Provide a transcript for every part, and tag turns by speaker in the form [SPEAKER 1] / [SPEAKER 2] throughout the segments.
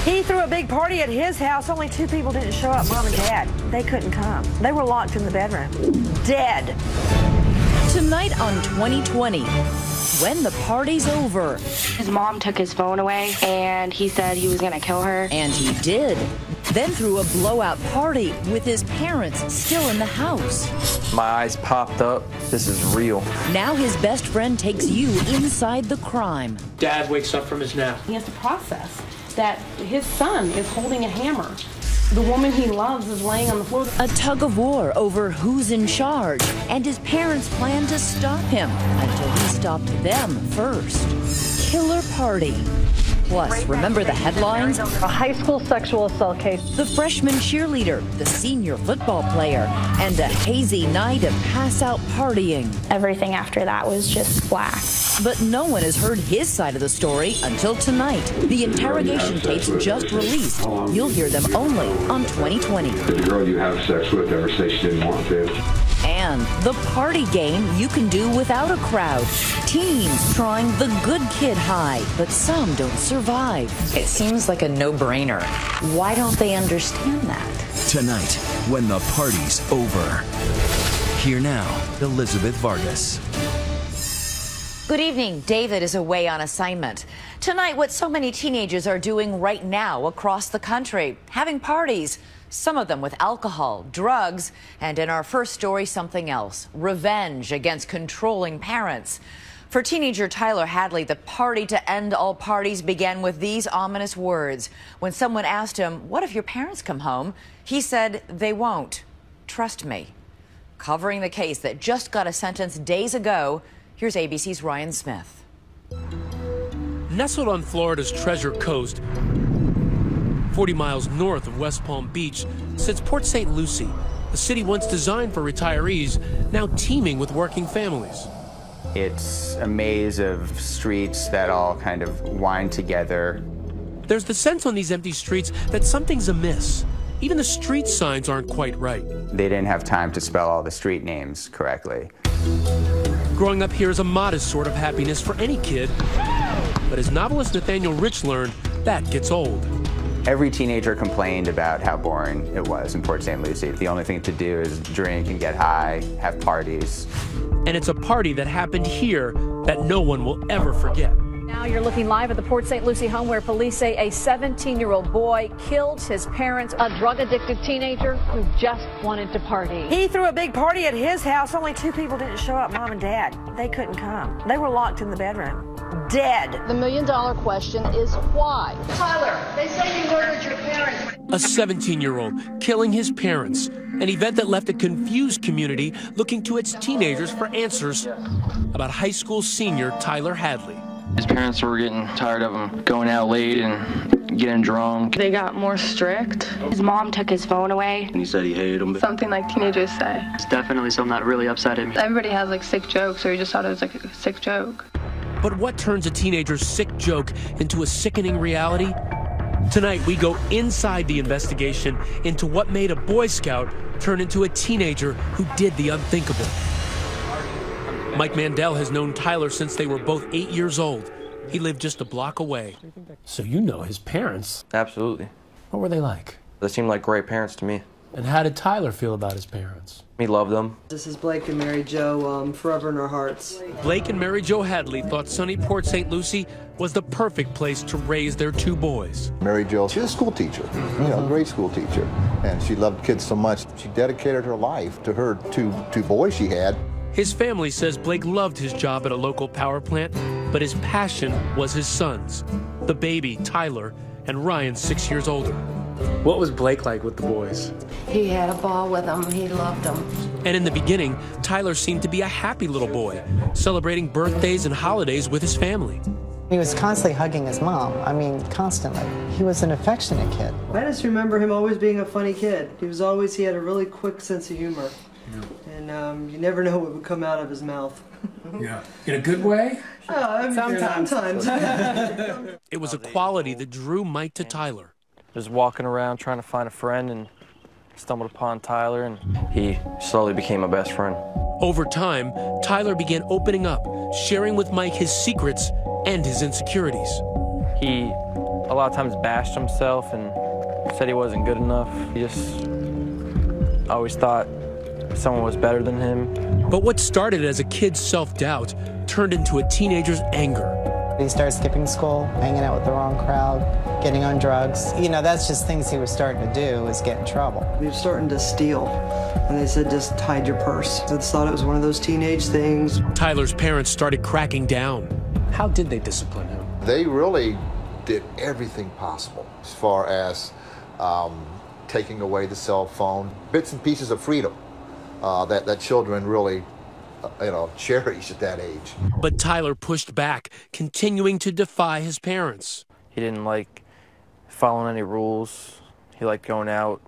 [SPEAKER 1] He threw a big party at his house. Only 2 people didn't show up, Mom and Dad. They couldn't come. They were locked in the bedroom. Dead.
[SPEAKER 2] Tonight on 2020, when the party's over.
[SPEAKER 3] His mom took his phone away, and he said he was going to kill her.
[SPEAKER 2] And he did. Then threw a blowout party with his parents still in the house.
[SPEAKER 4] My eyes popped up. This is real.
[SPEAKER 2] Now his best friend takes you inside the crime.
[SPEAKER 5] Dad wakes up from his nap.
[SPEAKER 6] He has to process that his son is holding a hammer. The woman he loves is laying on the floor.
[SPEAKER 2] A tug of war over who's in charge, and his parents plan to stop him until he stopped them first. Killer party. Plus, remember the headlines?
[SPEAKER 1] A high school sexual assault case.
[SPEAKER 2] The freshman cheerleader, the senior football player, and a hazy night of pass-out partying.
[SPEAKER 3] Everything after that was just black.
[SPEAKER 2] But no one has heard his side of the story until tonight. The interrogation tapes just released. You'll hear them only on 2020.
[SPEAKER 7] Did the girl you have sex with ever say she didn't want to?
[SPEAKER 2] And the party game you can do without a crowd. Teens trying the good kid high, but some don't survive.
[SPEAKER 8] It seems like a no-brainer. Why don't they understand that?
[SPEAKER 9] Tonight, when the party's over. Here now, Elizabeth Vargas.
[SPEAKER 10] Good evening. David is away on assignment. Tonight, what so many teenagers are doing right now across the country, having parties, some of them with alcohol, drugs, and in our first story, something else, revenge against controlling parents. For teenager Tyler Hadley, the party to end all parties began with these ominous words. When someone asked him, "What if your parents come home?" he said, "They won't. Trust me." Covering the case that just got a sentence days ago, here's ABC's Ryan Smith.
[SPEAKER 5] Nestled on Florida's Treasure Coast, 40 miles north of West Palm Beach, sits Port St. Lucie, a city once designed for retirees, now teeming with working families.
[SPEAKER 11] It's a maze of streets that all kind of wind together.
[SPEAKER 5] There's the sense on these empty streets that something's amiss. Even the street signs aren't quite right.
[SPEAKER 11] They didn't have time to spell all the street names correctly.
[SPEAKER 5] Growing up here is a modest sort of happiness for any kid, but as novelist Nathaniel Rich learned, that gets old.
[SPEAKER 11] Every teenager complained about how boring it was in Port St. Lucie. The only thing to do is drink and get high, have parties.
[SPEAKER 5] And it's a party that happened here that no one will ever forget.
[SPEAKER 12] Now you're looking live at the Port St. Lucie home where police say a 17-year-old boy killed his parents, a drug-addicted teenager who just wanted to party.
[SPEAKER 1] He threw a big party at his house. Only 2 people didn't show up, Mom and Dad. They couldn't come. They were locked in the bedroom. Dead.
[SPEAKER 13] The million-dollar question is why?
[SPEAKER 1] Tyler, they say you murdered your parents.
[SPEAKER 5] A 17-year-old killing his parents, an event that left a confused community looking to its teenagers for answers about high school senior Tyler Hadley.
[SPEAKER 4] His parents were getting tired of him going out late and getting drunk.
[SPEAKER 3] They got more strict. His mom took his phone away.
[SPEAKER 4] And he said he hated him.
[SPEAKER 13] Something like teenagers say.
[SPEAKER 4] It's definitely something that really upset him.
[SPEAKER 13] Everybody has like sick jokes, so he just thought it was like a sick joke.
[SPEAKER 5] But what turns a teenager's sick joke into a sickening reality? Tonight, we go inside the investigation into what made a Boy Scout turn into a teenager who did the unthinkable. Mike Mandel has known Tyler since they were both 8 years old. He lived just a block away. So you know his parents?
[SPEAKER 4] Absolutely.
[SPEAKER 5] What were they like?
[SPEAKER 4] They seemed like great parents to me.
[SPEAKER 5] And how did Tyler feel about his parents?
[SPEAKER 4] He loved them.
[SPEAKER 14] This is Blake and Mary Jo, forever in our hearts.
[SPEAKER 5] Blake and Mary Jo Hadley thought sunny Port St. Lucie was the perfect place to raise their 2 boys.
[SPEAKER 15] Mary Jo, she was a school teacher, great school teacher. And she loved kids so much, she dedicated her life to her two boys she had.
[SPEAKER 5] His family says Blake loved his job at a local power plant, but his passion was his sons, the baby, Tyler, and Ryan, 6 years older. What was Blake like with the boys?
[SPEAKER 6] He had a ball with them. He loved them.
[SPEAKER 5] And in the beginning, Tyler seemed to be a happy little boy, celebrating birthdays and holidays with his family.
[SPEAKER 16] He was constantly hugging his mom. I mean, constantly. He was an affectionate kid.
[SPEAKER 14] I just remember him always being a funny kid. He had a really quick sense of humor. And you never know what would come out of his mouth.
[SPEAKER 5] Yeah. In a good way?
[SPEAKER 14] Sometimes.
[SPEAKER 5] It was a quality that drew Mike to Tyler.
[SPEAKER 4] Just walking around trying to find a friend and stumbled upon Tyler, and he slowly became my best friend.
[SPEAKER 5] Over time, Tyler began opening up, sharing with Mike his secrets and his insecurities.
[SPEAKER 4] He a lot of times bashed himself and said he wasn't good enough. He just always thought someone was better than him.
[SPEAKER 5] But what started as a kid's self-doubt turned into a teenager's anger.
[SPEAKER 16] He started skipping school, hanging out with the wrong crowd, getting on drugs. You know, that's just things he was starting to do, was get in trouble.
[SPEAKER 14] He was starting to steal, and they said just hide your purse. They thought it was one of those teenage things.
[SPEAKER 5] Tyler's parents started cracking down. How did they discipline him?
[SPEAKER 15] They really did everything possible as far as taking away the cell phone, bits and pieces of freedom that children really cherish at that age.
[SPEAKER 5] But Tyler pushed back, continuing to defy his parents.
[SPEAKER 4] He didn't like following any rules. He liked going out,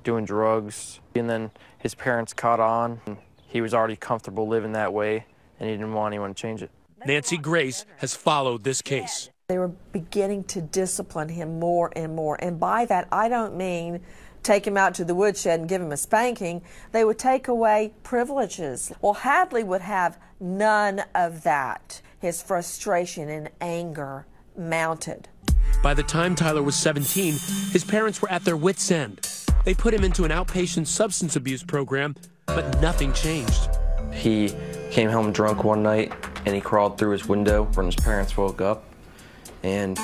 [SPEAKER 4] doing drugs. And then his parents caught on. He was already comfortable living that way, and he didn't want anyone to change it.
[SPEAKER 5] Nancy Grace has followed this case.
[SPEAKER 1] They were beginning to discipline him more and more. And by that, I don't mean take him out to the woodshed and give him a spanking. They would take away privileges. Well, Hadley would have none of that. His frustration and anger mounted.
[SPEAKER 5] By the time Tyler was 17, his parents were at their wits' end. They put him into an outpatient substance abuse program, but nothing changed.
[SPEAKER 4] He came home drunk one night, and he crawled through his window when his parents woke up, and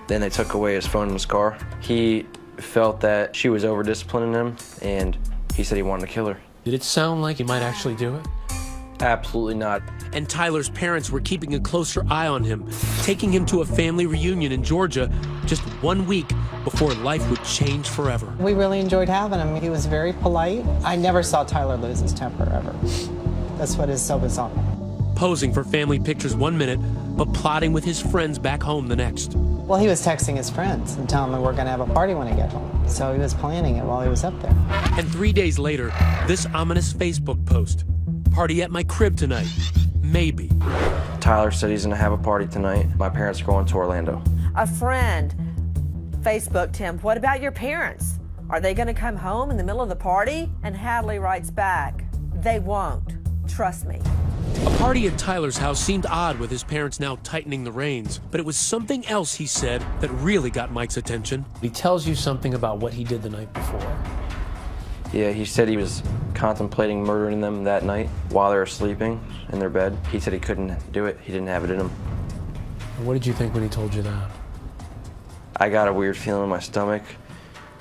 [SPEAKER 4] then they took away his phone in his car. He felt that she was over-disciplining him, and he said he wanted to kill her.
[SPEAKER 5] Did it sound like he might actually do it?
[SPEAKER 4] Absolutely not.
[SPEAKER 5] And Tyler's parents were keeping a closer eye on him, taking him to a family reunion in Georgia just 1 week before life would change forever.
[SPEAKER 16] We really enjoyed having him. He was very polite. I never saw Tyler lose his temper, ever. That's what is so bizarre.
[SPEAKER 5] Posing for family pictures 1 minute, but plotting with his friends back home the next.
[SPEAKER 16] Well, he was texting his friends and telling them we're going to have a party when I get home. So he was planning it while he was up there.
[SPEAKER 5] And 3 days later, this ominous Facebook post. Party at my crib tonight. Maybe.
[SPEAKER 4] Tyler said he's going to have a party tonight. My parents are going to Orlando.
[SPEAKER 1] A friend Facebooked him, "What about your parents? Are they going to come home in the middle of the party?" And Hadley writes back, "They won't. Trust me."
[SPEAKER 5] A party at Tyler's house seemed odd with his parents now tightening the reins, but it was something else he said that really got Mike's attention. He tells you something about what he did the night before.
[SPEAKER 4] Yeah, he said he was contemplating murdering them that night while they were sleeping in their bed. He said he couldn't do it. He didn't have it in him.
[SPEAKER 5] And what did you think when he told you that?
[SPEAKER 4] I got a weird feeling in my stomach,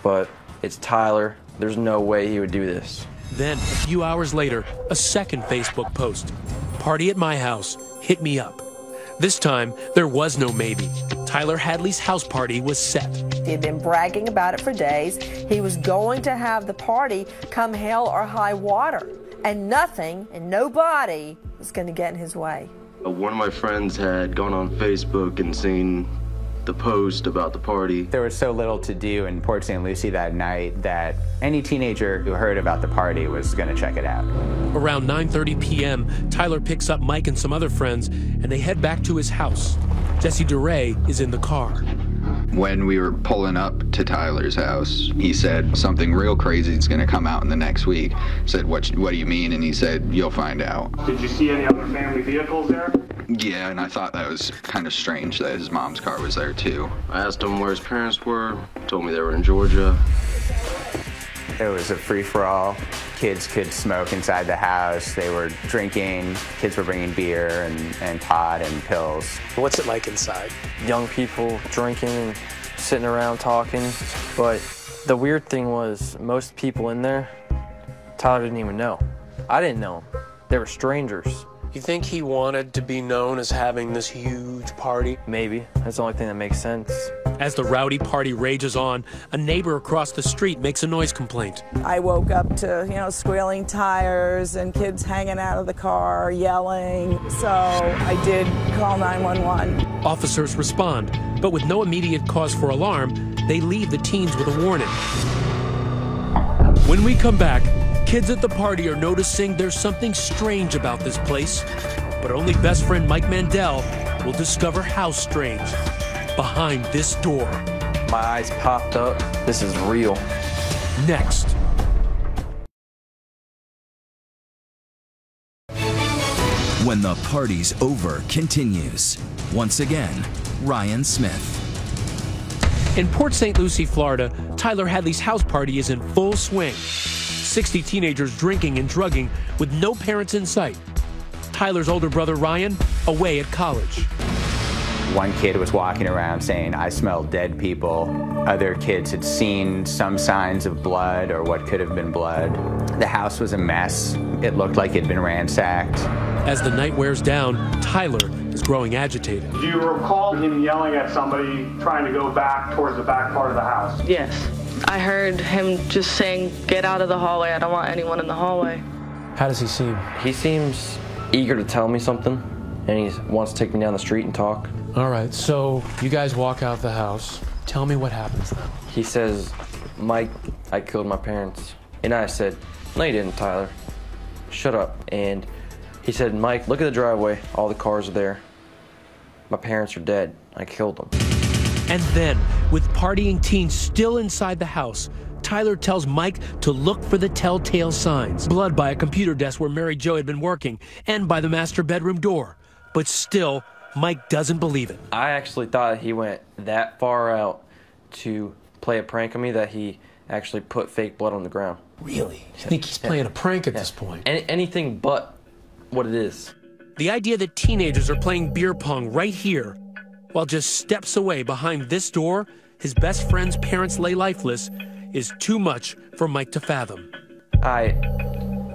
[SPEAKER 4] but it's Tyler. There's no way he would do this.
[SPEAKER 5] Then, a few hours later, a second Facebook post. Party at my house. Hit me up. This time, there was no maybe. Tyler Hadley's house party was set.
[SPEAKER 1] He had been bragging about it for days. He was going to have the party come hell or high water. And nothing and nobody was going to get in his way.
[SPEAKER 17] One of my friends had gone on Facebook and seen the post about the party.
[SPEAKER 11] There was so little to do in Port St. Lucie that night that any teenager who heard about the party was going to check it out.
[SPEAKER 5] Around 9:30 p.m., Tyler picks up Mike and some other friends, and they head back to his house. Jesse DeRay is in the car.
[SPEAKER 18] When we were pulling up to Tyler's house, he said something real crazy is going to come out in the next week. I said, what do you mean? And he said, you'll find out.
[SPEAKER 19] Did you see any other family vehicles there?
[SPEAKER 18] Yeah, and I thought that was kind of strange that his mom's car was there too.
[SPEAKER 17] I asked him where his parents were, told me they were in Georgia.
[SPEAKER 11] It was a free-for-all. Kids could smoke inside the house. They were drinking. Kids were bringing beer and pot and pills.
[SPEAKER 5] What's it like inside?
[SPEAKER 4] Young people drinking and sitting around talking. But the weird thing was most people in there, Tyler didn't even know. I didn't know them. They were strangers.
[SPEAKER 5] You think he wanted to be known as having this huge party?
[SPEAKER 4] Maybe. That's the only thing that makes sense.
[SPEAKER 5] As the rowdy party rages on, a neighbor across the street makes a noise complaint.
[SPEAKER 20] I woke up to, squealing tires and kids hanging out of the car, yelling. So I did call 911.
[SPEAKER 5] Officers respond, but with no immediate cause for alarm, they leave the teens with a warning. When we come back, kids at the party are noticing there's something strange about this place, but only best friend Mike Mandel will discover how strange behind this door.
[SPEAKER 4] My eyes popped up. This is real.
[SPEAKER 5] Next.
[SPEAKER 9] When the Party's Over continues. Once again, Ryan Smith.
[SPEAKER 5] In Port St. Lucie, Florida, Tyler Hadley's house party is in full swing. 60 teenagers drinking and drugging with no parents in sight. Tyler's older brother, Ryan, away at college.
[SPEAKER 11] One kid was walking around saying, "I smell dead people." Other kids had seen some signs of blood or what could have been blood. The house was a mess. It looked like it had been ransacked.
[SPEAKER 5] As the night wears down, Tyler is growing agitated.
[SPEAKER 19] Do you recall him yelling at somebody trying to go back towards the back part of the house?
[SPEAKER 13] Yes. I heard him just saying, "Get out of the hallway. I don't want anyone in the hallway."
[SPEAKER 5] How does he seem?
[SPEAKER 4] He seems eager to tell me something, and he wants to take me down the street and talk.
[SPEAKER 5] All right, so you guys walk out the house. Tell me what happens then.
[SPEAKER 4] He says, "Mike, I killed my parents." And I said, "No, you didn't, Tyler. Shut up." And he said, "Mike, look at the driveway. All the cars are there. My parents are dead. I killed them."
[SPEAKER 5] And then, with partying teens still inside the house, Tyler tells Mike to look for the telltale signs. Blood by a computer desk where Mary Jo had been working, and by the master bedroom door. But still, Mike doesn't believe it.
[SPEAKER 4] I actually thought he went that far out to play a prank on me that he actually put fake blood on the ground.
[SPEAKER 5] Really? You think he's playing a prank at this point?
[SPEAKER 4] Anything but what it is.
[SPEAKER 5] The idea that teenagers are playing beer pong right here, while just steps away behind this door, his best friend's parents lay lifeless, is too much for Mike to fathom.
[SPEAKER 4] I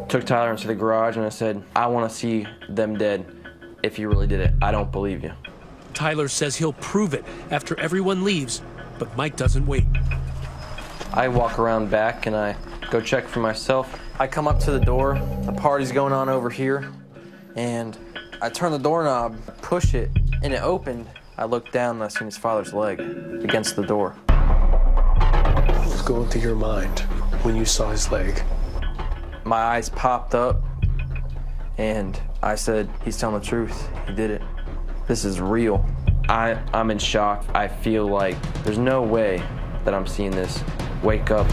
[SPEAKER 4] took Tyler into the garage and I said, "I want to see them dead. If you really did it, I don't believe you."
[SPEAKER 5] Tyler says he'll prove it after everyone leaves, but Mike doesn't wait.
[SPEAKER 4] I walk around back and I go check for myself. I come up to the door, the party's going on over here, and I turn the doorknob, push it, and it opened. I looked down and I seen his father's leg against the door.
[SPEAKER 5] What was going through your mind when you saw his leg?
[SPEAKER 4] My eyes popped up and I said, "He's telling the truth. He did it. This is real." I'm in shock. I feel like there's no way that I'm seeing this. Wake up.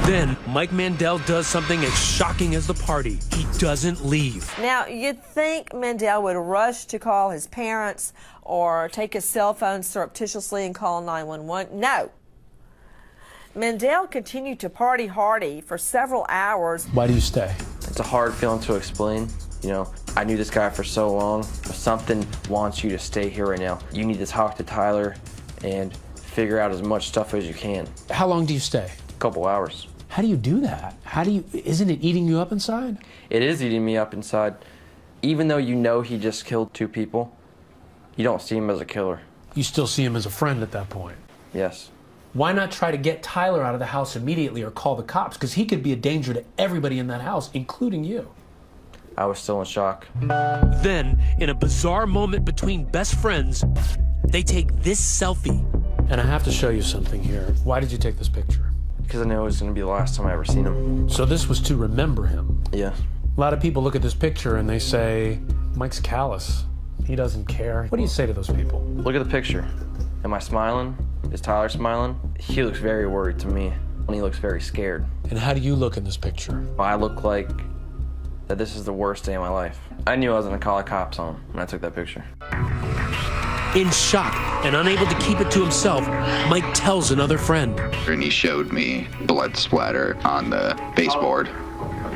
[SPEAKER 5] Then Mike Mandel does something as shocking as the party. He doesn't leave.
[SPEAKER 1] Now, you'd think Mandel would rush to call his parents or take his cell phone surreptitiously and call 911. No. Mandel continued to party hardy for several hours.
[SPEAKER 5] Why do you stay?
[SPEAKER 4] It's a hard feeling to explain. You know, I knew this guy for so long. Something wants you to stay here right now. You need to talk to Tyler and figure out as much stuff as you can.
[SPEAKER 5] How long do you stay?
[SPEAKER 4] A couple hours.
[SPEAKER 5] How do you do that? Isn't it eating you up inside?
[SPEAKER 4] It is eating me up inside. Even though you know he just killed 2 people, you don't see him as a killer.
[SPEAKER 5] You still see him as a friend at that point?
[SPEAKER 4] Yes.
[SPEAKER 5] Why not try to get Tyler out of the house immediately or call the cops? Because he could be a danger to everybody in that house, including you.
[SPEAKER 4] I was still in shock.
[SPEAKER 5] Then, in a bizarre moment between best friends, they take this selfie. And I have to show you something here. Why did you take this picture?
[SPEAKER 4] Because I knew it was going to be the last time I ever seen him.
[SPEAKER 5] So this was to remember him?
[SPEAKER 4] Yeah.
[SPEAKER 5] A lot of people look at this picture and they say, Mike's callous. He doesn't care. What do you say to those people?
[SPEAKER 4] Look at the picture. Am I smiling? Is Tyler smiling? He looks very worried to me, and he looks very scared.
[SPEAKER 5] And how do you look in this picture?
[SPEAKER 4] I look like that this is the worst day of my life. I knew I was going to call the cops on him when I took that picture.
[SPEAKER 5] In shock and unable to keep it to himself, Mike tells another friend.
[SPEAKER 18] And he showed me blood splatter on the baseboard.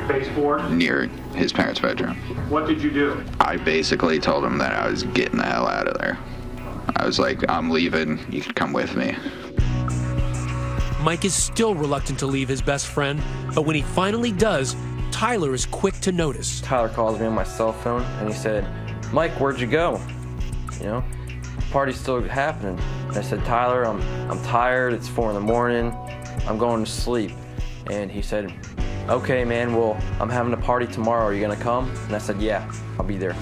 [SPEAKER 19] Baseboard?
[SPEAKER 18] Near his parents' bedroom.
[SPEAKER 19] What did you do?
[SPEAKER 18] I basically told him that I was getting the hell out of there. I was like, "I'm leaving, you can come with me."
[SPEAKER 5] Mike is still reluctant to leave his best friend, but when he finally does, Tyler is quick to notice.
[SPEAKER 4] Tyler calls me on my cell phone and he said, "Mike, where'd you go? You know, party's still happening." And I said, "Tyler, I'm tired, it's 4 in the morning, I'm going to sleep." And he said, "Okay, man, well, I'm having a party tomorrow, are you gonna come?" And I said, "Yeah, I'll be there."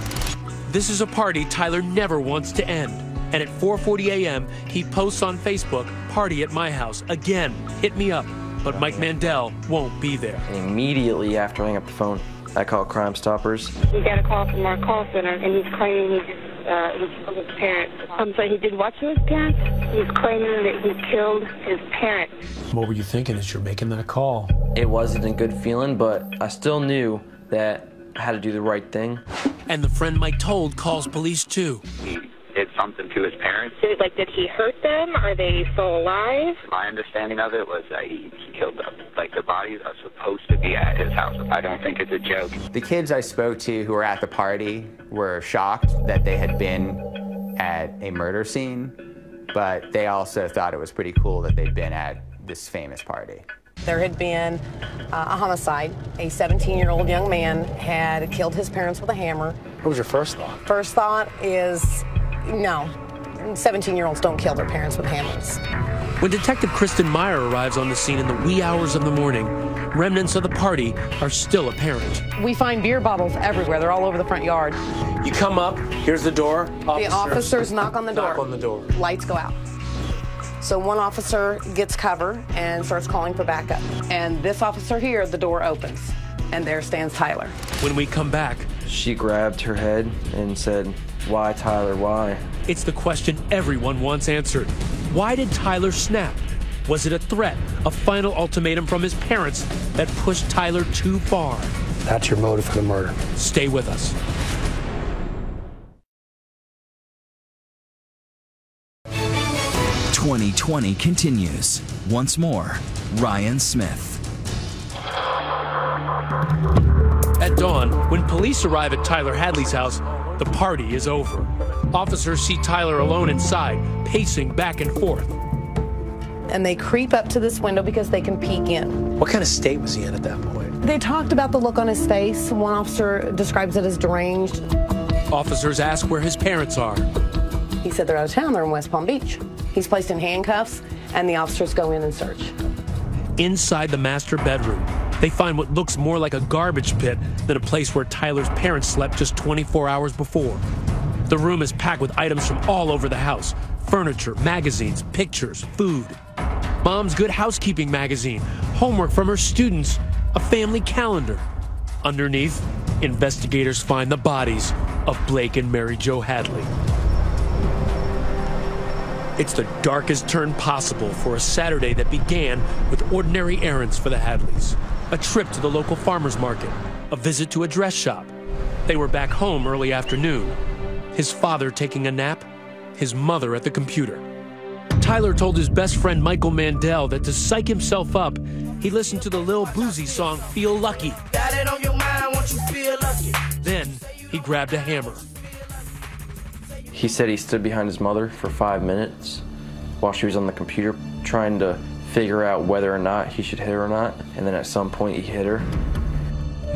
[SPEAKER 5] This is a party Tyler never wants to end. And at 4:40 a.m., he posts on Facebook, "Party at my house. Again, hit me up." But Mike Mandel won't be there.
[SPEAKER 4] And immediately after I hang up the phone, I call Crime Stoppers.
[SPEAKER 3] We got a call from our call center, and he's claiming he killed his parents. I'm sorry, he did what to his parents? He's claiming that he killed his parents.
[SPEAKER 5] What were you thinking as you're making that call?
[SPEAKER 4] It wasn't a good feeling, but I still knew that I had to do the right thing.
[SPEAKER 5] And the friend Mike told calls police too.
[SPEAKER 11] He did something to
[SPEAKER 21] his parents.
[SPEAKER 3] Did he hurt them? Are they still alive?
[SPEAKER 21] My understanding of it was that he killed them. Like, the bodies are supposed to be at his house. I don't think it's a joke.
[SPEAKER 11] The kids I spoke to who were at the party were shocked that they had been at a murder scene, but they also thought it was pretty cool that they'd been at this famous party.
[SPEAKER 6] There had been a homicide. A 17-year-old young man had killed his parents with a hammer.
[SPEAKER 5] What was your first thought?
[SPEAKER 6] First thought is, no, 17-year-olds don't kill their parents with hammers.
[SPEAKER 5] When Detective Kristen Meyer arrives on the scene in the wee hours of the morning, remnants of the party are still apparent.
[SPEAKER 6] We find beer bottles everywhere. They're all over the front yard.
[SPEAKER 5] You come up, here's the door.
[SPEAKER 6] The officers knock on the door.
[SPEAKER 5] Knock on the door.
[SPEAKER 6] Lights go out. So one officer gets cover and starts calling for backup. And this officer here, the door opens, and there stands Tyler.
[SPEAKER 5] When we come back,
[SPEAKER 4] she grabbed her head and said, "Why, Tyler, why?"
[SPEAKER 5] It's the question everyone wants answered. Why did Tyler snap? Was it a threat, a final ultimatum from his parents that pushed Tyler too far?
[SPEAKER 22] That's your motive for the murder.
[SPEAKER 5] Stay with us.
[SPEAKER 9] 2020 continues. Once more, Ryan Smith.
[SPEAKER 5] At dawn, when police arrive at Tyler Hadley's house, the party is over. Officers see Tyler alone inside, pacing back and forth.
[SPEAKER 6] And they creep up to this window because they can peek in.
[SPEAKER 5] What kind of state was he in at that point?
[SPEAKER 6] They talked about the look on his face. One officer describes it as deranged.
[SPEAKER 5] Officers ask where his parents are.
[SPEAKER 6] He said they're out of town, they're in West Palm Beach. He's placed in handcuffs, and the officers go in and search.
[SPEAKER 5] Inside the master bedroom, they find what looks more like a garbage pit than a place where Tyler's parents slept just 24 hours before. The room is packed with items from all over the house: furniture, magazines, pictures, food. Mom's Good Housekeeping magazine, homework from her students, a family calendar. Underneath, investigators find the bodies of Blake and Mary Jo Hadley. It's the darkest turn possible for a Saturday that began with ordinary errands for the Hadleys. A trip to the local farmer's market, a visit to a dress shop. They were back home early afternoon. His father taking a nap, his mother at the computer. Tyler told his best friend Michael Mandel that to psych himself up, he listened to the Lil Boosie song Feel Lucky.
[SPEAKER 23] Got it on your mind, won't you feel lucky?
[SPEAKER 5] Then he grabbed a hammer.
[SPEAKER 4] He said he stood behind his mother for 5 minutes while she was on the computer trying to figure out whether or not he should hit her or not, and then at some point he hit her.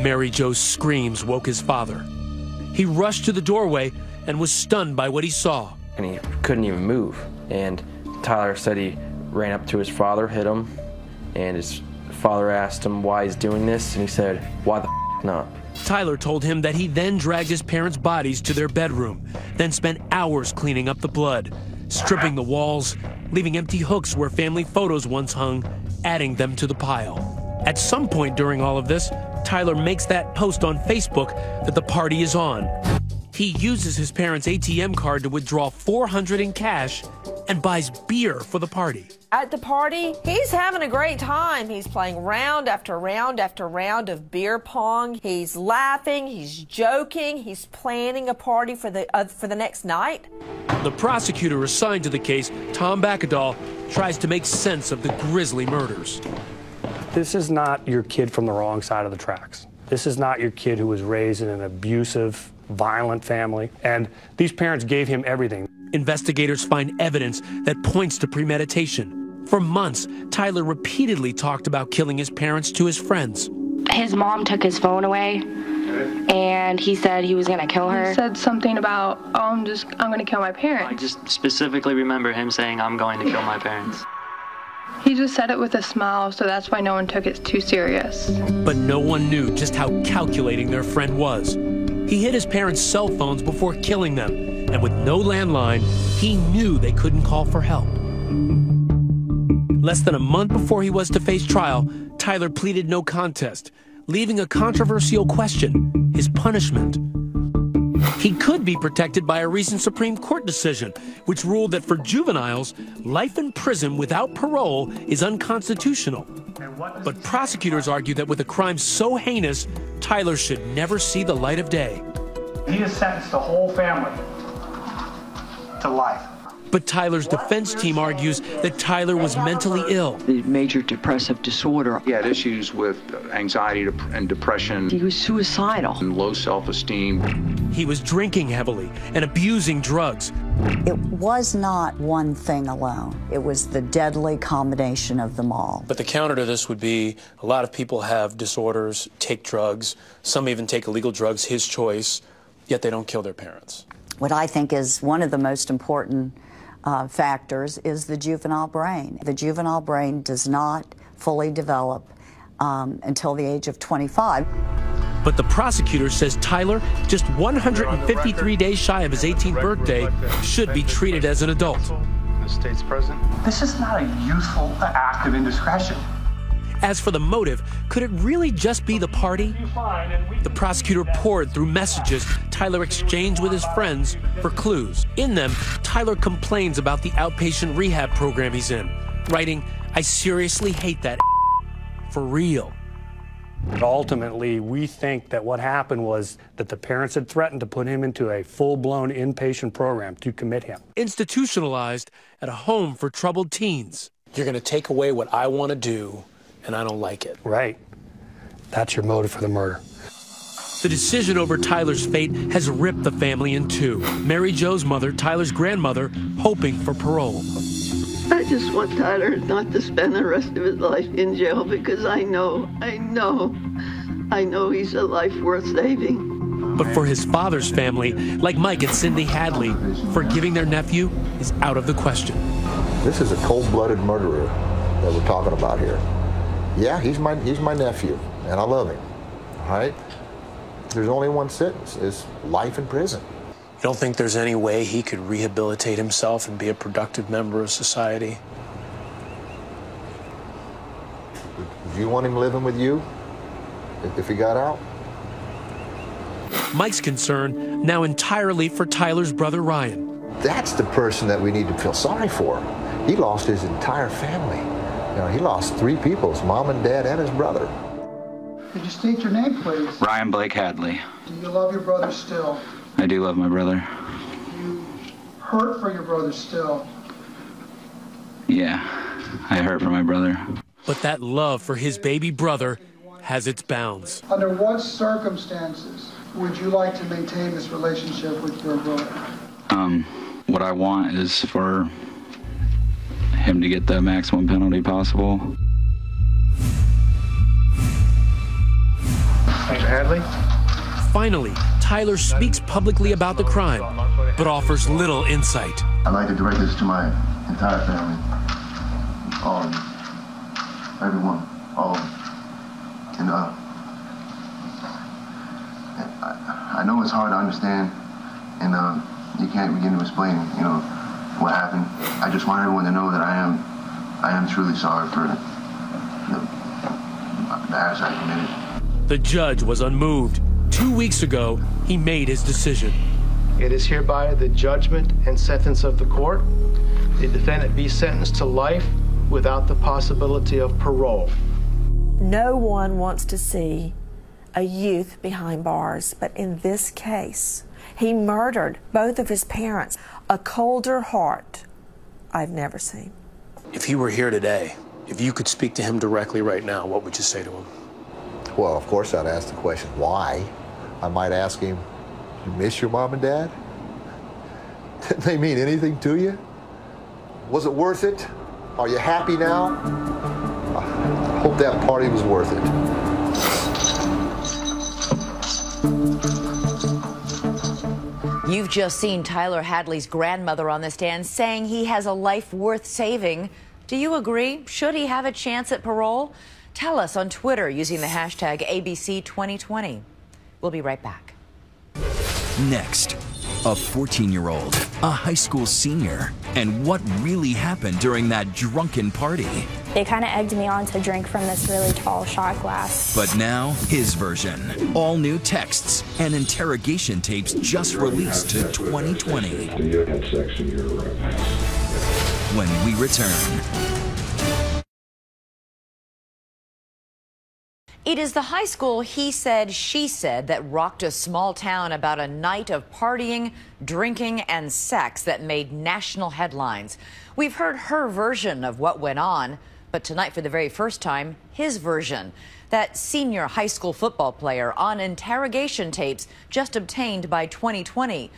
[SPEAKER 5] Mary Jo's screams woke his father. He rushed to the doorway and was stunned by what he saw.
[SPEAKER 4] And he couldn't even move. And Tyler said he ran up to his father, hit him, and his father asked him why he's doing this, and he said, "Why the f not?"
[SPEAKER 5] Tyler told him that he then dragged his parents' bodies to their bedroom, then spent hours cleaning up the blood, stripping the walls, leaving empty hooks where family photos once hung, adding them to the pile. At some point during all of this, Tyler makes that post on Facebook that the party is on. He uses his parents' ATM card to withdraw $400 in cash and buys beer for the party.
[SPEAKER 1] At the party, he's having a great time. He's playing round after round after round of beer pong. He's laughing, he's joking, he's planning a party for the next night.
[SPEAKER 5] The prosecutor assigned to the case, Tom Bakadal, tries to make sense of the grisly murders.
[SPEAKER 22] This is not your kid from the wrong side of the tracks. This is not your kid who was raised in an abusive, violent family, and these parents gave him everything.
[SPEAKER 5] Investigators find evidence that points to premeditation. For months, Tyler repeatedly talked about killing his parents to his friends.
[SPEAKER 13] His mom took his phone away, and he said he was going to kill her.
[SPEAKER 24] He said something about, I'm going to kill my parents.
[SPEAKER 25] I just specifically remember him saying, I'm going to kill my parents.
[SPEAKER 24] He just said it with a smile, so that's why no one took it too serious.
[SPEAKER 5] But no one knew just how calculating their friend was. He hid his parents' cell phones before killing them, and with no landline, he knew they couldn't call for help. Less than a month before he was to face trial, Tyler pleaded no contest, leaving a controversial question: his punishment. He could be protected by a recent Supreme Court decision, which ruled that for juveniles, life in prison without parole is unconstitutional. But prosecutors argue that with a crime so heinous, Tyler should never see the light of day.
[SPEAKER 19] He has sentenced the whole family to life.
[SPEAKER 5] But Tyler's defense team argues that Tyler was mentally ill.
[SPEAKER 2] Major depressive disorder.
[SPEAKER 7] He had issues with anxiety and depression.
[SPEAKER 2] He was suicidal.
[SPEAKER 7] And low self-esteem.
[SPEAKER 5] He was drinking heavily and abusing drugs.
[SPEAKER 8] It was not one thing alone. It was the deadly combination of them all.
[SPEAKER 22] But the counter to this would be a lot of people have disorders, take drugs, some even take illegal drugs, his choice, yet they don't kill their parents.
[SPEAKER 8] What I think is one of the most important factors is the juvenile brain. The juvenile brain does not fully develop until the age of 25.
[SPEAKER 5] But the prosecutor says Tyler, just 153 days shy of his 18th birthday, should be treated as an adult.
[SPEAKER 10] The state's president. This is not a youthful act of indiscretion.
[SPEAKER 5] As for the motive, could it really just be the party? The prosecutor poured through messages Tyler exchanged with his friends for clues. In them, Tyler complains about the outpatient rehab program he's in, writing, "I seriously hate that for real."
[SPEAKER 22] Ultimately, we think that what happened was that the parents had threatened to put him into a full-blown inpatient program to commit him.
[SPEAKER 5] Institutionalized at a home for troubled teens.
[SPEAKER 22] You're going to take away what I want to do, and I don't like it. Right. That's your motive for the murder.
[SPEAKER 5] The decision over Tyler's fate has ripped the family in two. Mary Jo's mother, Tyler's grandmother, hoping for parole.
[SPEAKER 12] I just want Tyler not to spend the rest of his life in jail because I know he's a life worth saving.
[SPEAKER 5] But for his father's family, like Mike and Cindy Hadley, forgiving their nephew is out of the question.
[SPEAKER 15] This is a cold-blooded murderer that we're talking about here. Yeah, he's my nephew, and I love him, all right? There's only one sentence, it's life in prison.
[SPEAKER 22] You don't think there's any way he could rehabilitate himself and be a productive member of society?
[SPEAKER 15] Do you want him living with you if he got out?
[SPEAKER 5] Mike's concern now entirely for Tyler's brother Ryan.
[SPEAKER 15] That's the person that we need to feel sorry for. He lost his entire family. You know, he lost 3 people, his mom and dad and his brother.
[SPEAKER 26] Could you state your name, please?
[SPEAKER 18] Ryan Blake Hadley.
[SPEAKER 26] Do you love your brother still?
[SPEAKER 18] I do love my brother.
[SPEAKER 26] You hurt for your brother still?
[SPEAKER 18] Yeah, I hurt for my brother.
[SPEAKER 5] But that love for his baby brother has its bounds.
[SPEAKER 26] Under what circumstances would you like to maintain this relationship with your brother?
[SPEAKER 18] What I want is for him to get the maximum penalty possible.
[SPEAKER 10] Mr. Hadley?
[SPEAKER 5] Finally, Tyler speaks publicly about the crime, but offers little insight.
[SPEAKER 27] I'd like to direct this to my entire family. All of them. Everyone. All of them. And I know it's hard to understand, and you can't begin to explain, what happened. I just want everyone to know that I am truly sorry for the acts I committed.
[SPEAKER 5] The judge was unmoved. 2 weeks ago, he made his decision.
[SPEAKER 10] It is hereby the judgment and sentence of the court. The defendant be sentenced to life without the possibility of parole.
[SPEAKER 1] No one wants to see a youth behind bars, but in this case, he murdered both of his parents. A colder heart I've never seen.
[SPEAKER 22] If he were here today, if you could speak to him directly right now, what would you say to him?
[SPEAKER 15] Well, of course I'd ask the question, why? I might ask him, you miss your mom and dad? Did they mean anything to you? Was it worth it? Are you happy now? I hope that party was worth it.
[SPEAKER 28] You've just seen Tyler Hadley's grandmother on the stand saying he has a life worth saving. Do you agree? Should he have a chance at parole? Tell us on Twitter using the hashtag ABC2020. We'll be right back.
[SPEAKER 9] Next, a 14-year-old, a high school senior, and what really happened during that drunken party.
[SPEAKER 29] They kind of egged me on to drink from this really tall shot glass.
[SPEAKER 9] But now, his version. All new texts and interrogation tapes just released to 2020.
[SPEAKER 30] Do you have sex in your room?
[SPEAKER 9] When we return.
[SPEAKER 28] It is the high school he said, she said that rocked a small town about a night of partying, drinking, and sex that made national headlines. We've heard her version of what went on, but tonight, for the very first time, his version. That senior high school football player on interrogation tapes just obtained by 2020.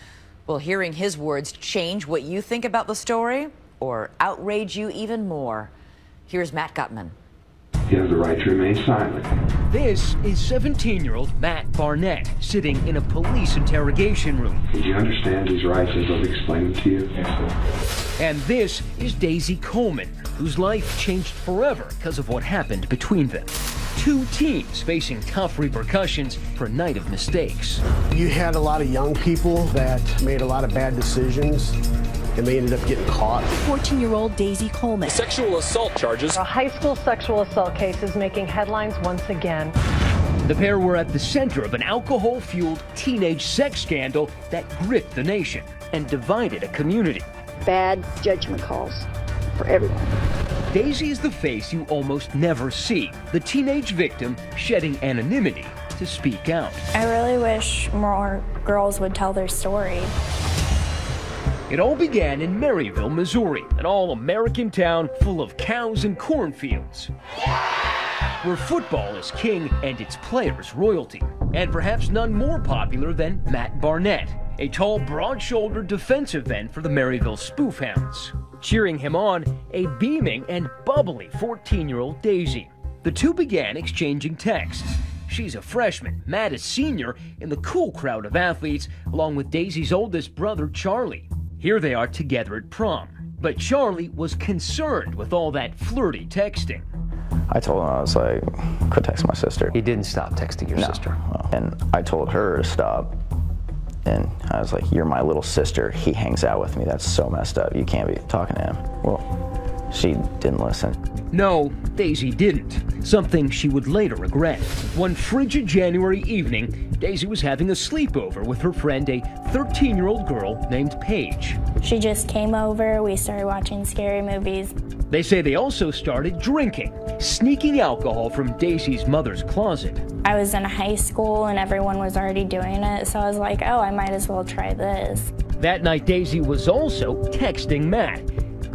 [SPEAKER 28] Will hearing his words change what you think about the story or outrage you even more? Here's Matt Gutman.
[SPEAKER 30] You have the right to remain silent.
[SPEAKER 5] This is 17-year-old Matt Barnett sitting in a police interrogation room.
[SPEAKER 30] Do you understand these rights as I've explained them to you? Yes,
[SPEAKER 5] and this is Daisy Coleman, whose life changed forever because of what happened between them. Two teens facing tough repercussions for a night of mistakes.
[SPEAKER 3] You had a lot of young people that made a lot of bad decisions, and they ended up getting caught.
[SPEAKER 4] 14-year-old Daisy Coleman.
[SPEAKER 6] Sexual assault charges.
[SPEAKER 11] A high school sexual assault case is making headlines once again.
[SPEAKER 5] The pair were at the center of an alcohol-fueled teenage sex scandal that gripped the nation and divided a community.
[SPEAKER 14] Bad judgment calls for everyone.
[SPEAKER 5] Daisy is the face you almost never see, the teenage victim shedding anonymity to speak out.
[SPEAKER 29] I really wish more girls would tell their story.
[SPEAKER 5] It all began in Maryville, Missouri, an all-American town full of cows and cornfields, where football is king and its players royalty, and perhaps none more popular than Matt Barnett, a tall, broad-shouldered defensive end for the Maryville Spoofhounds. Cheering him on, a beaming and bubbly 14-year-old Daisy. The two began exchanging texts. She's a freshman, Matt is senior in the cool crowd of athletes, along with Daisy's oldest brother, Charlie. Here they are together at prom. But Charlie was concerned with all that flirty texting.
[SPEAKER 16] I told him, I was like, quit texting my sister.
[SPEAKER 17] He didn't stop texting your sister?
[SPEAKER 16] And I told her to stop. And I was like, you're my little sister. He hangs out with me. That's so messed up. You can't be talking to him. Well, she didn't listen.
[SPEAKER 5] No, Daisy didn't. Something she would later regret. One frigid January evening, Daisy was having a sleepover with her friend, a 13-year-old girl named Paige.
[SPEAKER 29] She just came over. We started watching scary movies.
[SPEAKER 5] They say they also started drinking, sneaking alcohol from Daisy's mother's closet.
[SPEAKER 29] I was in high school and everyone was already doing it, so I was like, oh, I might as well try this.
[SPEAKER 5] That night, Daisy was also texting Matt.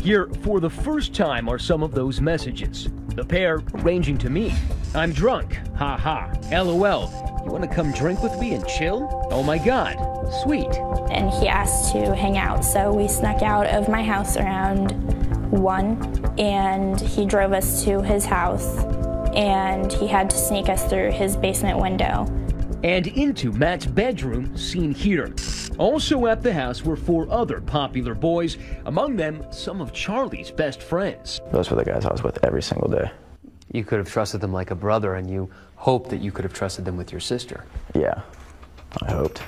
[SPEAKER 5] Here, for the first time, are some of those messages. The pair arranging to meet. I'm drunk. Ha ha. LOL. You want to come drink with me and chill? Oh my God. Sweet.
[SPEAKER 29] And he asked to hang out, so we snuck out of my house around 1, and he drove us to his house, and he had to sneak us through his basement window.
[SPEAKER 5] And into Matt's bedroom, seen here. Also at the house were 4 other popular boys, among them some of Charlie's best friends.
[SPEAKER 16] Those were the guys I was with every single day.
[SPEAKER 17] You could have trusted them like a brother, and you hoped that you could have trusted them with your sister.
[SPEAKER 16] Yeah, I hoped.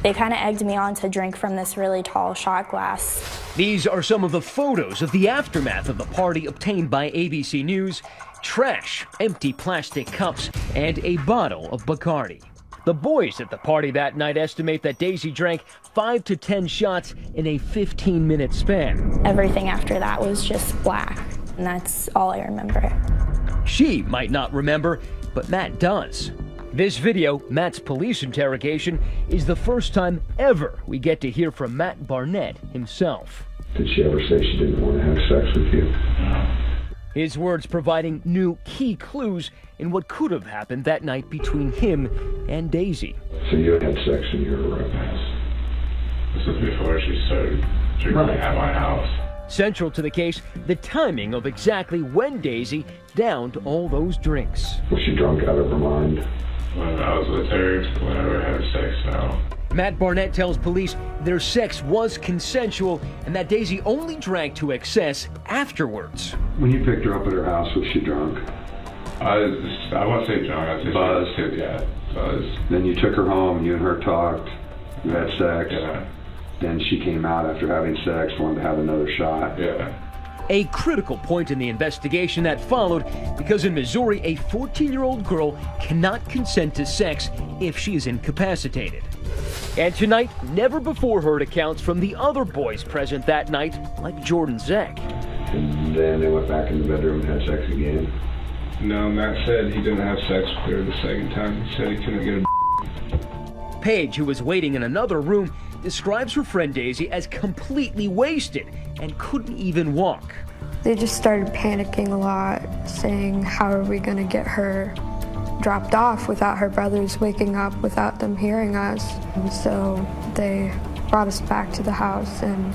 [SPEAKER 29] They kind of egged me on to drink from this really tall shot glass.
[SPEAKER 5] These are some of the photos of the aftermath of the party obtained by ABC News. Trash, empty plastic cups, and a bottle of Bacardi. The boys at the party that night estimate that Daisy drank 5 to 10 shots in a 15-minute span.
[SPEAKER 29] Everything after that was just black, and that's all I remember.
[SPEAKER 5] She might not remember, but Matt does. This video, Matt's police interrogation, is the first time ever we get to hear from Matt Barnett himself.
[SPEAKER 30] Did she ever say she didn't want to have sex with you?
[SPEAKER 5] No. His words providing new key clues in what could have happened that night between him and Daisy.
[SPEAKER 30] So you had sex in your room?
[SPEAKER 20] This was before she started drinking at my house.
[SPEAKER 5] Central to the case, the timing of exactly when Daisy downed all those drinks.
[SPEAKER 30] Was she drunk out of her mind?
[SPEAKER 20] When I was with her, whenever I had sex now.
[SPEAKER 5] Matt Barnett tells police their sex was consensual and that Daisy only drank to excess afterwards.
[SPEAKER 30] When you picked her up at her house, was she drunk?
[SPEAKER 20] I won't say drunk, I'd say buzzed. Yeah, buzzed.
[SPEAKER 30] Then you took her home, you and her talked, you had sex.
[SPEAKER 20] Yeah.
[SPEAKER 30] Then she came out after having sex, wanted to have another shot.
[SPEAKER 20] Yeah.
[SPEAKER 5] A critical point in the investigation that followed, because in Missouri, a 14-year-old girl cannot consent to sex if she is incapacitated. And tonight, never-before-heard accounts from the other boys present that night, like Jordan Zek.
[SPEAKER 30] And then they went back in the bedroom and had sex again.
[SPEAKER 20] No, Matt said he didn't have sex with her the second time. He said he couldn't get a
[SPEAKER 5] Paige, who was waiting in another room, describes her friend Daisy as completely wasted and couldn't even walk.
[SPEAKER 2] They just started panicking a lot, saying, how are we going to get her dropped off without her brothers waking up, without them hearing us? And so they brought us back to the house and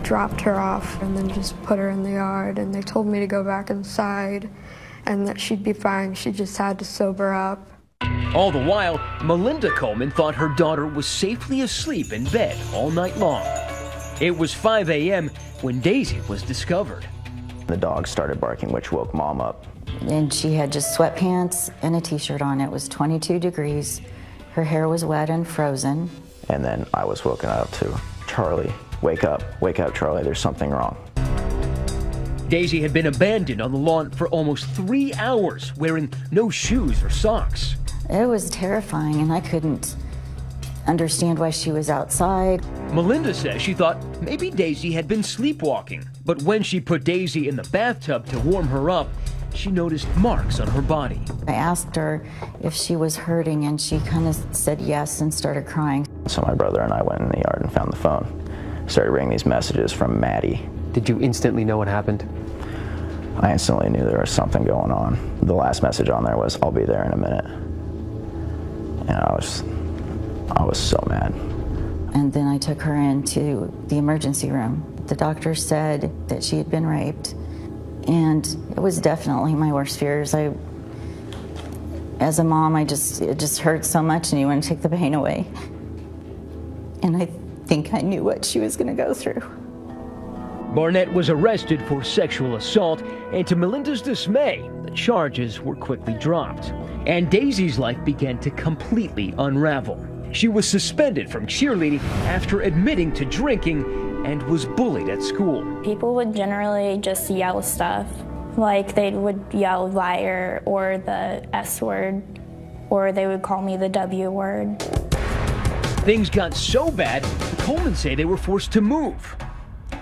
[SPEAKER 2] dropped her off and then just put her in the yard. And they told me to go back inside and that she'd be fine. She just had to sober up.
[SPEAKER 5] All the while, Melinda Coleman thought her daughter was safely asleep in bed all night long. It was 5 a.m. when Daisy was discovered.
[SPEAKER 16] The dog started barking, which woke Mom up.
[SPEAKER 6] And she had just sweatpants and a t-shirt on. It was 22 degrees. Her hair was wet and frozen.
[SPEAKER 16] And then I was woken up to, Charlie, wake up, Charlie, there's something wrong.
[SPEAKER 5] Daisy had been abandoned on the lawn for almost 3 hours, wearing no shoes or socks.
[SPEAKER 6] It was terrifying, and I couldn't understand why she was outside.
[SPEAKER 5] Melinda says she thought maybe Daisy had been sleepwalking, but when she put Daisy in the bathtub to warm her up, she noticed marks on her body.
[SPEAKER 6] I asked her if she was hurting, and she kind of said yes and started crying.
[SPEAKER 16] So my brother and I went in the yard and found the phone. Started reading these messages from Maddie.
[SPEAKER 17] Did you instantly know what happened?
[SPEAKER 16] I instantly knew there was something going on. The last message on there was, I'll be there in a minute. And I was so mad.
[SPEAKER 6] And then I took her into the emergency room. The doctor said that she had been raped, and it was definitely my worst fears. As a mom, it just hurts so much, and you want to take the pain away. And I think I knew what she was going to go through.
[SPEAKER 5] Barnett was arrested for sexual assault, and to Melinda's dismay, the charges were quickly dropped. And Daisy's life began to completely unravel. She was suspended from cheerleading after admitting to drinking and was bullied at school.
[SPEAKER 29] People would generally just yell stuff, like they would yell liar or the S word, or they would call me the W word.
[SPEAKER 5] Things got so bad, the Colemans say they were forced to move.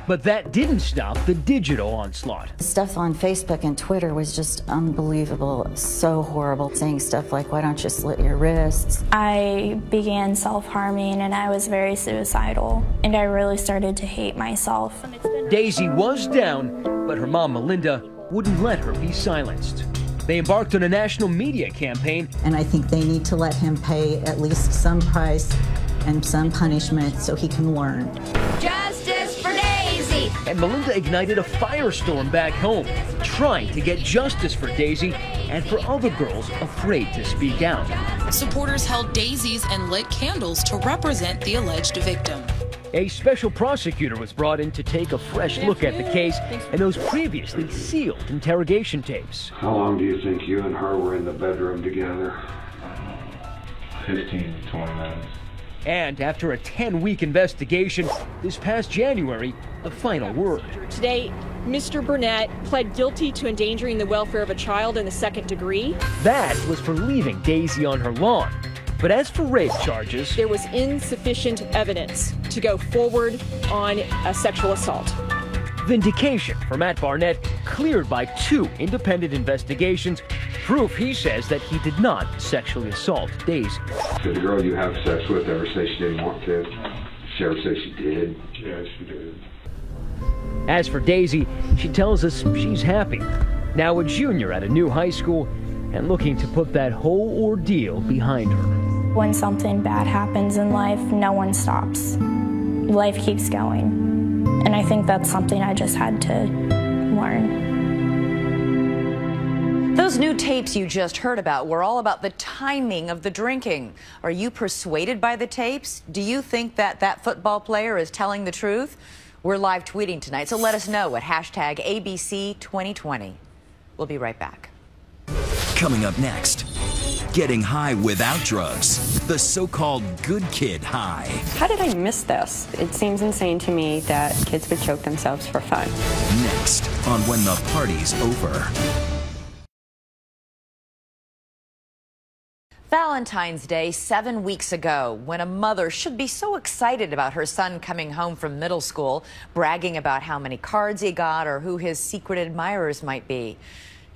[SPEAKER 5] But that didn't stop the digital onslaught.
[SPEAKER 6] The stuff on Facebook and Twitter was just unbelievable, so horrible, saying stuff like, why don't you slit your wrists?
[SPEAKER 29] I began self-harming, and I was very suicidal, and I really started to hate myself.
[SPEAKER 5] Daisy was down, but her mom, Melinda, wouldn't let her be silenced. They embarked on a national media campaign.
[SPEAKER 6] And I think they need to let him pay at least some price and some punishment so he can learn.
[SPEAKER 28] Justice for Daisy!
[SPEAKER 5] And Melinda ignited a firestorm back home, trying to get justice for Daisy and for other girls afraid to speak out.
[SPEAKER 7] Supporters held daisies and lit candles to represent the alleged victim.
[SPEAKER 5] A special prosecutor was brought in to take a fresh look at the case and those previously sealed interrogation tapes.
[SPEAKER 30] How long do you think you and her were in the bedroom together?
[SPEAKER 20] 15 to 20 minutes.
[SPEAKER 5] And after a 10-week investigation, this past January, the final word.
[SPEAKER 8] Today, Mr. Burnett pled guilty to endangering the welfare of a child in the second degree.
[SPEAKER 5] That was for leaving Daisy on her lawn. But as for rape charges,
[SPEAKER 8] there was insufficient evidence to go forward on a sexual assault.
[SPEAKER 5] Vindication for Matt Barnett, cleared by 2 independent investigations. Proof, he says, that he did not sexually assault Daisy.
[SPEAKER 30] Did the girl you have sex with ever say she didn't want to? She ever say she did? Yeah, she did.
[SPEAKER 5] As for Daisy, she tells us she's happy. Now a junior at a new high school and looking to put that whole ordeal behind her.
[SPEAKER 29] When something bad happens in life, no one stops. Life keeps going. And I think that's something I just had to learn.
[SPEAKER 28] Those new tapes you just heard about were all about the timing of the drinking. Are you persuaded by the tapes? Do you think that that football player is telling the truth? We're live tweeting tonight, so let us know at #ABC2020. We'll be right back.
[SPEAKER 9] Coming up next, getting high without drugs, the so-called good kid high.
[SPEAKER 13] How did I miss this? It seems insane to me that kids would choke themselves for fun.
[SPEAKER 9] Next on When the Party's Over.
[SPEAKER 28] Valentine's Day 7 weeks ago, when a mother should be so excited about her son coming home from middle school, bragging about how many cards he got or who his secret admirers might be.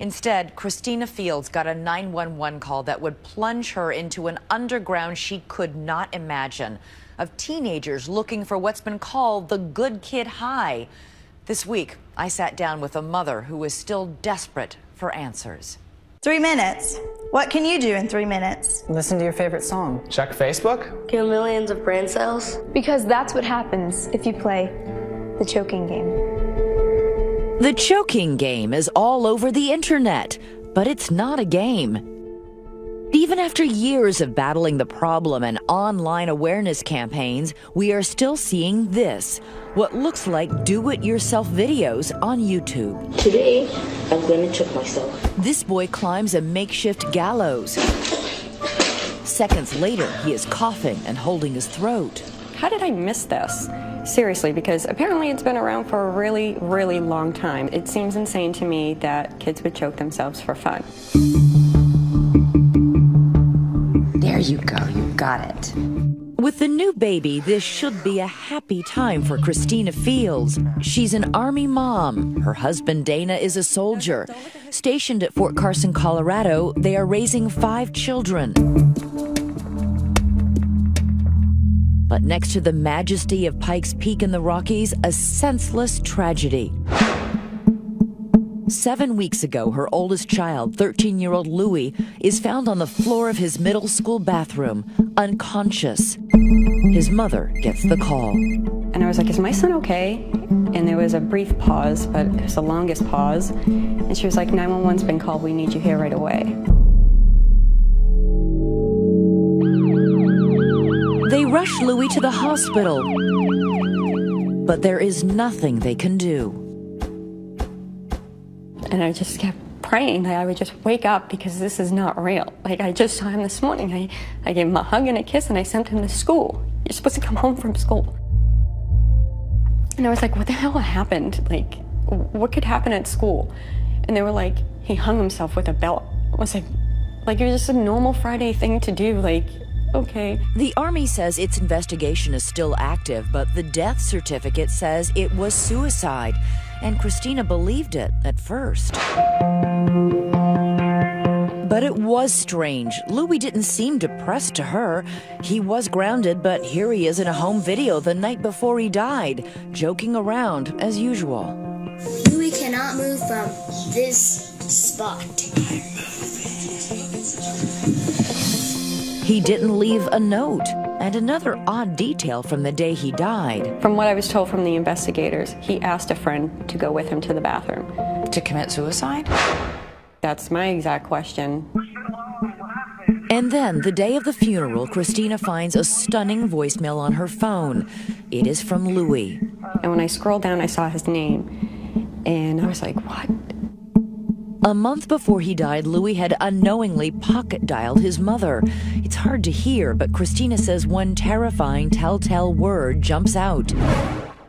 [SPEAKER 28] Instead, Christina Fields got a 911 call that would plunge her into an underground she could not imagine, of teenagers looking for what's been called the good kid high. This week, I sat down with a mother who is still desperate for answers.
[SPEAKER 10] 3 minutes. What can you do in 3 minutes?
[SPEAKER 12] Listen to your favorite song.
[SPEAKER 18] Check Facebook.
[SPEAKER 19] Kill millions of brain cells.
[SPEAKER 21] Because that's what happens if you play the choking game.
[SPEAKER 28] The choking game is all over the internet, but it's not a game. Even after years of battling the problem and online awareness campaigns, we are still seeing this, what looks like do-it-yourself videos on YouTube.
[SPEAKER 19] Today, I'm going to choke myself.
[SPEAKER 28] This boy climbs a makeshift gallows. Seconds later, he is coughing and holding his throat.
[SPEAKER 13] How did I miss this? Seriously, because apparently it's been around for a really, really long time. It seems insane to me that kids would choke themselves for fun.
[SPEAKER 28] There you go, you got it. With the new baby, this should be a happy time for Christina Fields. She's an Army mom. Her husband, Dana, is a soldier. Stationed at Fort Carson, Colorado, they are raising 5 children. But next to the majesty of Pikes Peak in the Rockies, a senseless tragedy. 7 weeks ago, her oldest child, 13-year-old Louis, is found on the floor of his middle school bathroom, unconscious. His mother gets the call.
[SPEAKER 13] And I was like, is my son okay? And there was a brief pause, but it was the longest pause. And she was like, 911's been called, we need you here right away.
[SPEAKER 28] They rush Louis to the hospital, but there is nothing they can do.
[SPEAKER 13] And I just kept praying that I would just wake up because this is not real. Like, I just saw him this morning. I gave him a hug and a kiss and I sent him to school. You're supposed to come home from school. And I was like, what the hell happened? Like, what could happen at school? And they were like, he hung himself with a belt. I was like it was just a normal Friday thing to do. Like, okay.
[SPEAKER 28] The Army says its investigation is still active, but the death certificate says it was suicide. And Christina believed it at first. But it was strange. Louis didn't seem depressed to her. He was grounded, but here he is in a home video the night before he died, joking around as usual.
[SPEAKER 19] Louis cannot move from this spot.
[SPEAKER 28] He didn't leave a note. And another odd detail from the day he died.
[SPEAKER 13] From what I was told from the investigators, he asked a friend to go with him to the bathroom.
[SPEAKER 28] To commit suicide?
[SPEAKER 13] That's my exact question.
[SPEAKER 28] And then, the day of the funeral, Christina finds a stunning voicemail on her phone. It is from Louis.
[SPEAKER 13] And when I scrolled down, I saw his name. And I was like, what?
[SPEAKER 28] A month before he died, Louis had unknowingly pocket-dialed his mother. It's hard to hear, but Christina says one terrifying telltale word jumps out.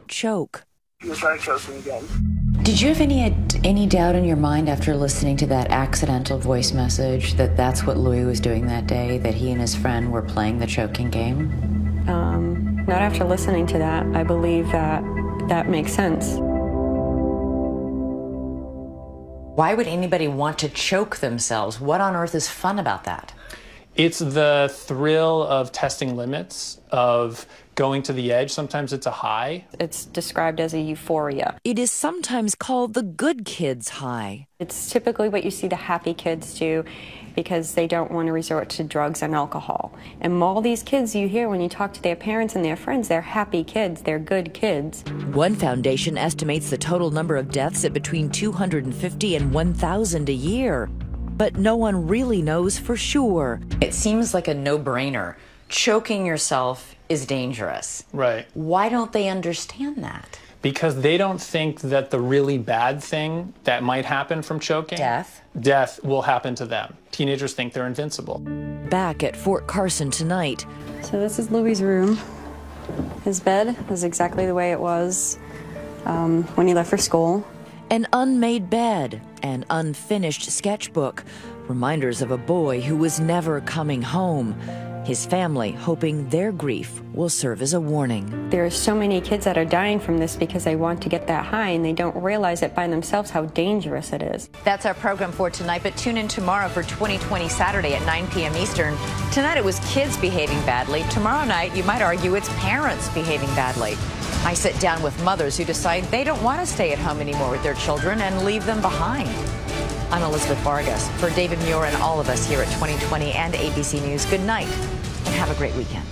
[SPEAKER 28] Choke.
[SPEAKER 19] I'm gonna try choking again.
[SPEAKER 28] Did you have any doubt in your mind after listening to that accidental voice message that that's what Louis was doing that day, that he and his friend were playing the choking game?
[SPEAKER 13] Not after listening to that. I believe that makes sense.
[SPEAKER 28] Why would anybody want to choke themselves? What on earth is fun about that?
[SPEAKER 12] It's the thrill of testing limits, of going to the edge. Sometimes it's a high.
[SPEAKER 13] It's described as a euphoria.
[SPEAKER 28] It is sometimes called the good kids high.
[SPEAKER 13] It's typically what you see the happy kids do because they don't want to resort to drugs and alcohol. And all these kids you hear when you talk to their parents and their friends, they're happy kids, they're good kids.
[SPEAKER 28] One foundation estimates the total number of deaths at between 250 and 1,000 a year. But no one really knows for sure. It seems like a no-brainer. Choking yourself is dangerous.
[SPEAKER 12] Right.
[SPEAKER 28] Why don't they understand that?
[SPEAKER 12] Because they don't think that the really bad thing that might happen from choking, death will happen to them. Teenagers think they're invincible.
[SPEAKER 28] Back at Fort Carson tonight.
[SPEAKER 13] So this is Louis' room. His bed is exactly the way it was when he left for school.
[SPEAKER 28] An unmade bed, an unfinished sketchbook, reminders of a boy who was never coming home. His family hoping their grief will serve as a warning.
[SPEAKER 13] There are so many kids that are dying from this because they want to get that high and they don't realize it by themselves how dangerous it is.
[SPEAKER 28] That's our program for tonight, but tune in tomorrow for 2020 Saturday at 9 p.m. Eastern. Tonight it was kids behaving badly. Tomorrow night, you might argue it's parents behaving badly. I sit down with mothers who decide they don't want to stay at home anymore with their children and leave them behind. I'm Elizabeth Vargas. For David Muir and all of us here at 2020 and ABC News, good night and have a great weekend.